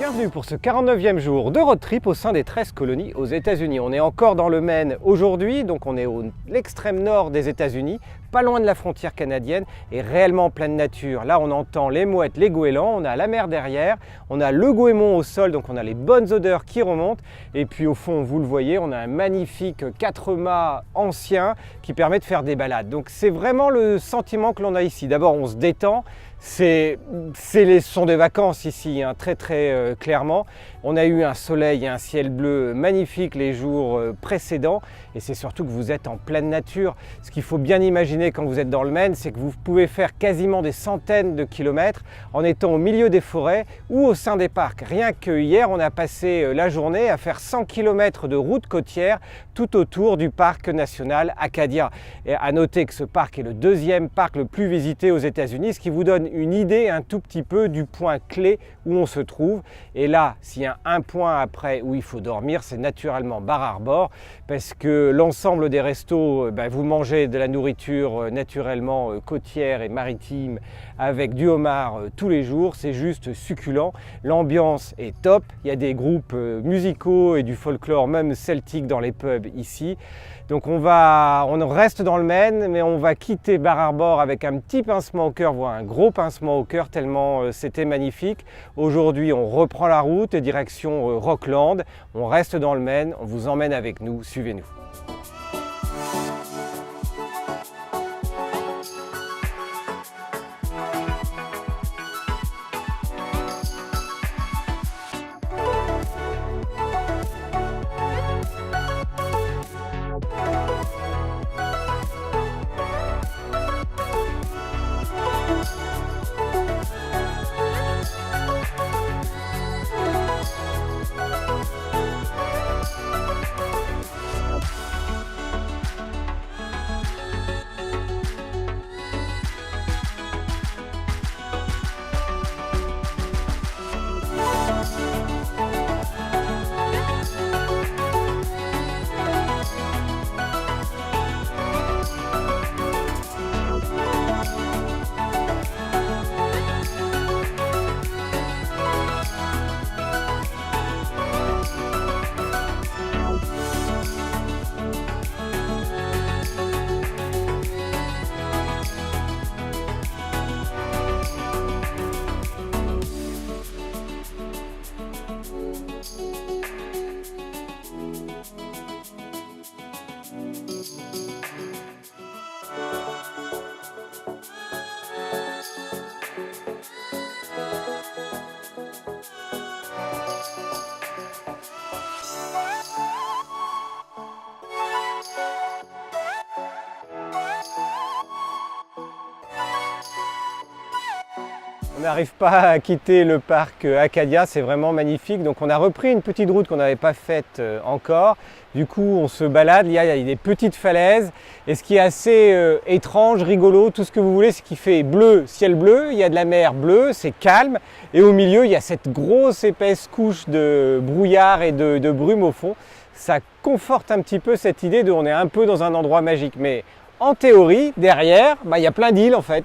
Bienvenue pour ce 49e jour de road trip au sein des 13 colonies aux États-Unis. On est encore dans le Maine aujourd'hui, donc on est à l'extrême nord des États-Unis, pas loin de la frontière canadienne et réellement en pleine nature. Là, on entend les mouettes, les goélands, on a la mer derrière, on a le goémon au sol, donc on a les bonnes odeurs qui remontent. Et puis au fond, vous le voyez, on a un magnifique 4 mâts ancien qui permet de faire des balades. Donc c'est vraiment le sentiment que l'on a ici. D'abord, on se détend. Ce sont des vacances ici, hein, très clairement. On a eu un soleil et un ciel bleu magnifiques les jours précédents et c'est surtout que vous êtes en pleine nature. Ce qu'il faut bien imaginer quand vous êtes dans le Maine, c'est que vous pouvez faire quasiment des centaines de kilomètres en étant au milieu des forêts ou au sein des parcs. Rien que hier, on a passé la journée à faire 100 km de route côtière tout autour du parc national Acadia. Et à noter que ce parc est le deuxième parc le plus visité aux États-Unis, ce qui vous donne une idée un tout petit peu du point clé où on se trouve. Et là, s'il y a un point après où il faut dormir, c'est naturellement Bar Harbor, parce que l'ensemble des restos, vous mangez de la nourriture naturellement côtière et maritime avec du homard tous les jours, c'est juste succulent. L'ambiance est top, il y a des groupes musicaux et du folklore même celtique dans les pubs ici. Donc on reste dans le Maine, mais on va quitter Bar Harbor avec un petit pincement au cœur, voire un gros pincement au cœur, tellement c'était magnifique. Aujourd'hui, on reprend la route et direction Rockland. On reste dans le Maine, on vous emmène avec nous, suivez-nous. On n'arrive pas à quitter le parc Acadia, c'est vraiment magnifique. Donc on a repris une petite route qu'on n'avait pas faite encore. Du coup, on se balade, il y a des petites falaises. Et ce qui est assez étrange, rigolo, tout ce que vous voulez, c'est qu'il fait bleu, ciel bleu, il y a de la mer bleue, c'est calme. Et au milieu, il y a cette grosse épaisse couche de brouillard et de brume au fond. Ça conforte un petit peu cette idée de on est un peu dans un endroit magique. Mais en théorie, derrière, il y a plein d'îles en fait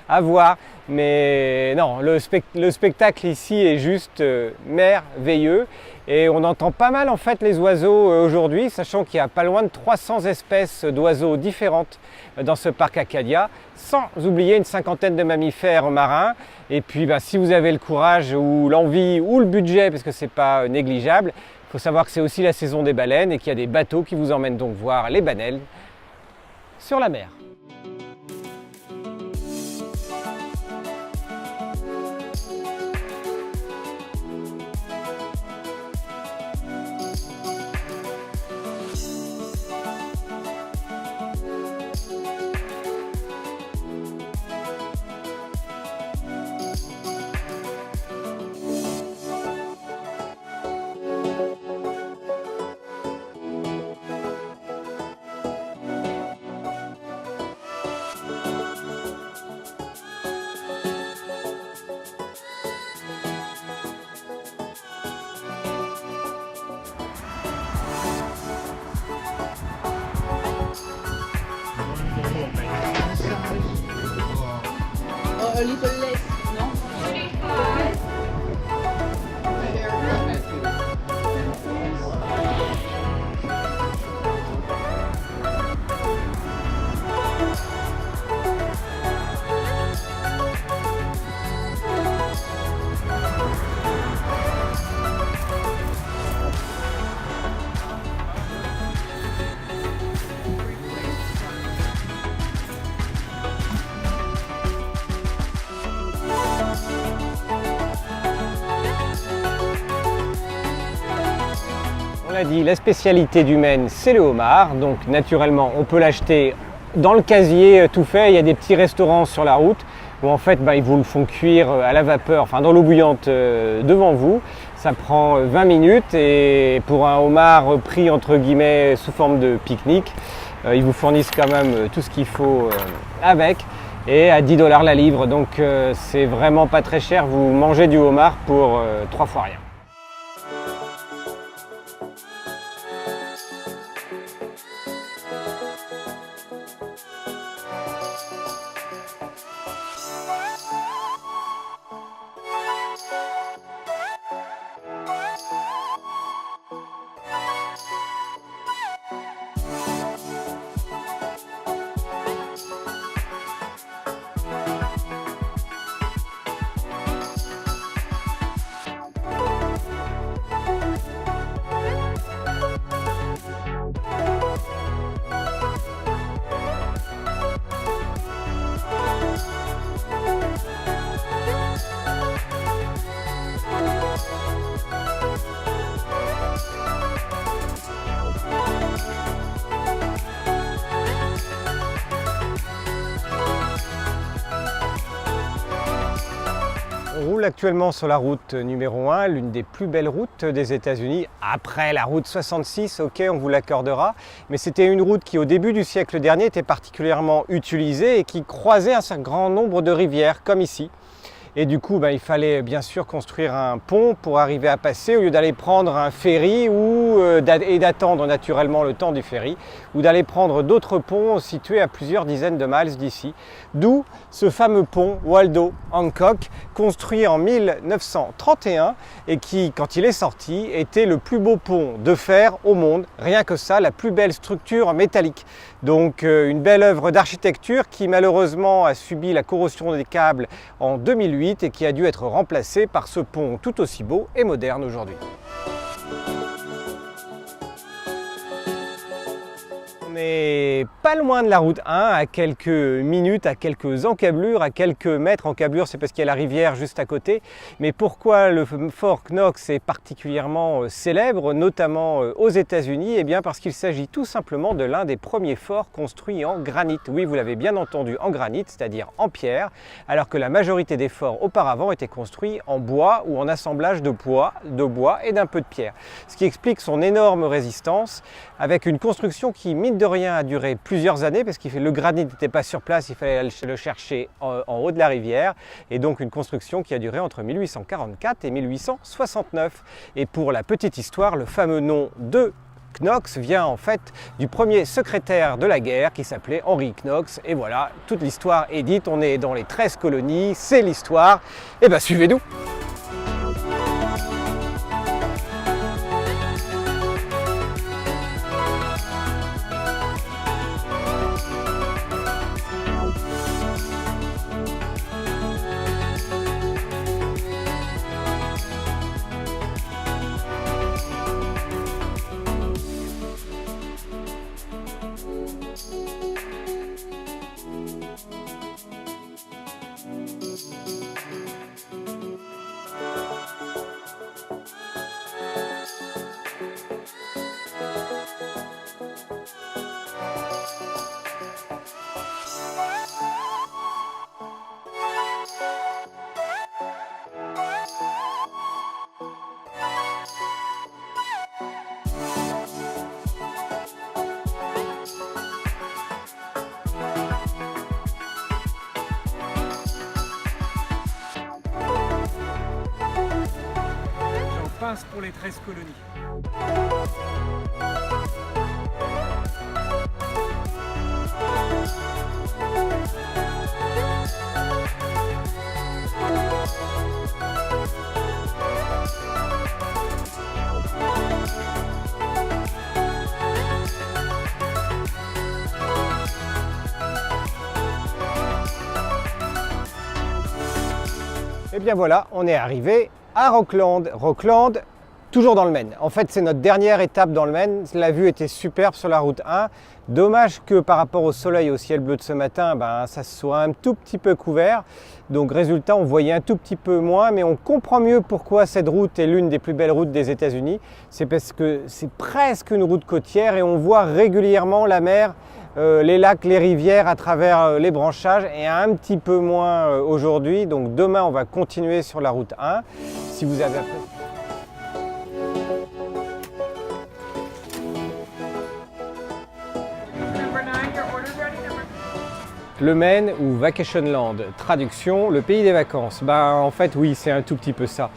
à voir. Mais non, le spectacle ici est juste merveilleux. Et on entend pas mal en fait les oiseaux aujourd'hui, sachant qu'il y a pas loin de 300 espèces d'oiseaux différentes dans ce parc Acadia, sans oublier une cinquantaine de mammifères marins. Et puis si vous avez le courage ou l'envie ou le budget, parce que c'est pas négligeable, il faut savoir que c'est aussi la saison des baleines et qu'il y a des bateaux qui vous emmènent donc voir les baleines sur la mer. A little less, no? 35. On a dit, la spécialité du Maine, c'est le homard. Donc naturellement, on peut l'acheter dans le casier tout fait. Il y a des petits restaurants sur la route où en fait, ils vous le font cuire à la vapeur, enfin dans l'eau bouillante devant vous. Ça prend 20 minutes et pour un homard pris entre guillemets sous forme de pique-nique, ils vous fournissent quand même tout ce qu'il faut avec. Et à 10 $ la livre, donc c'est vraiment pas très cher. Vous mangez du homard pour 3 fois rien. On roule actuellement sur la route numéro 1, l'une des plus belles routes des États-Unis, après la route 66, ok, on vous l'accordera, mais c'était une route qui au début du siècle dernier était particulièrement utilisée et qui croisait un grand nombre de rivières, comme ici. Et du coup, il fallait bien sûr construire un pont pour arriver à passer, au lieu d'aller prendre un ferry et d'attendre naturellement le temps du ferry, ou d'aller prendre d'autres ponts situés à plusieurs dizaines de miles d'ici. D'où ce fameux pont Waldo Hancock, construit en 1931 et qui, quand il est sorti, était le plus beau pont de fer au monde. Rien que ça, la plus belle structure métallique. Donc une belle œuvre d'architecture qui malheureusement a subi la corrosion des câbles en 2008 et qui a dû être remplacé par ce pont tout aussi beau et moderne aujourd'hui. On n'est pas loin de la route 1, à quelques minutes, à quelques encablures, à quelques mètres. Encablures, c'est parce qu'il y a la rivière juste à côté. Mais pourquoi le fort Knox est particulièrement célèbre, notamment aux États-Unis? Eh bien parce qu'il s'agit tout simplement de l'un des premiers forts construits en granit. Oui, vous l'avez bien entendu, en granit, c'est-à-dire en pierre, alors que la majorité des forts auparavant étaient construits en bois ou en assemblage de bois et d'un peu de pierre. Ce qui explique son énorme résistance, avec une construction qui, mine de rien, a duré plusieurs années parce que le granit n'était pas sur place, il fallait le chercher en haut de la rivière, et donc une construction qui a duré entre 1844 et 1869. Et pour la petite histoire, le fameux nom de Knox vient en fait du premier secrétaire de la guerre qui s'appelait Henry Knox, et voilà, toute l'histoire est dite, on est dans les 13 colonies, c'est l'histoire, et suivez-nous. Pour les 13 colonies. Et bien voilà, on est arrivé à Rockland. Rockland, toujours dans le Maine. En fait, c'est notre dernière étape dans le Maine. La vue était superbe sur la route 1. Dommage que par rapport au soleil, au ciel bleu de ce matin, ça soit un tout petit peu couvert. Donc résultat, on voyait un tout petit peu moins, mais on comprend mieux pourquoi cette route est l'une des plus belles routes des États-Unis. C'est parce que c'est presque une route côtière et on voit régulièrement la mer, les lacs, les rivières à travers les branchages, et un petit peu moins aujourd'hui. Donc demain, on va continuer sur la route 1. Si vous avez apprécié... Le Maine ou Vacationland, traduction, le pays des vacances. En fait, oui, c'est un tout petit peu ça.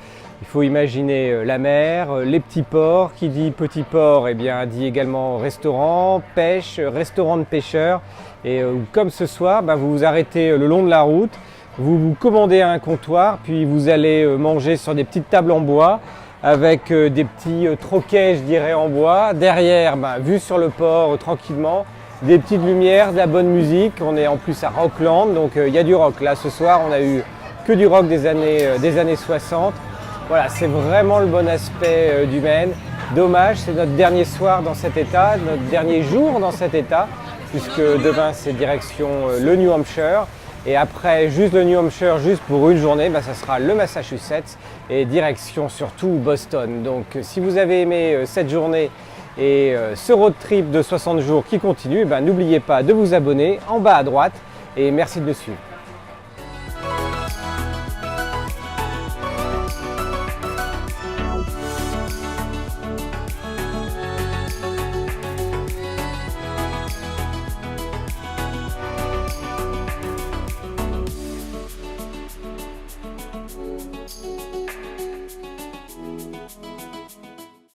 Il faut imaginer la mer, les petits ports. Qui dit petit port, dit également restaurant, pêche, restaurant de pêcheurs. Et comme ce soir, vous vous arrêtez le long de la route, vous vous commandez un comptoir, puis vous allez manger sur des petites tables en bois avec des petits troquets, je dirais, en bois. Derrière, vue sur le port tranquillement. Des petites lumières, de la bonne musique. On est en plus à Rockland, donc il y a du rock. Là, ce soir, on a eu que du rock des années 60. Voilà, c'est vraiment le bon aspect du Maine. Dommage, c'est notre dernier soir dans cet état, notre dernier jour dans cet état, puisque demain, c'est direction le New Hampshire. Et après, juste le New Hampshire, juste pour une journée, ça sera le Massachusetts et direction surtout Boston. Donc, si vous avez aimé cette journée, et ce road trip de 60 jours qui continue, n'oubliez pas de vous abonner en bas à droite et merci de le suivre.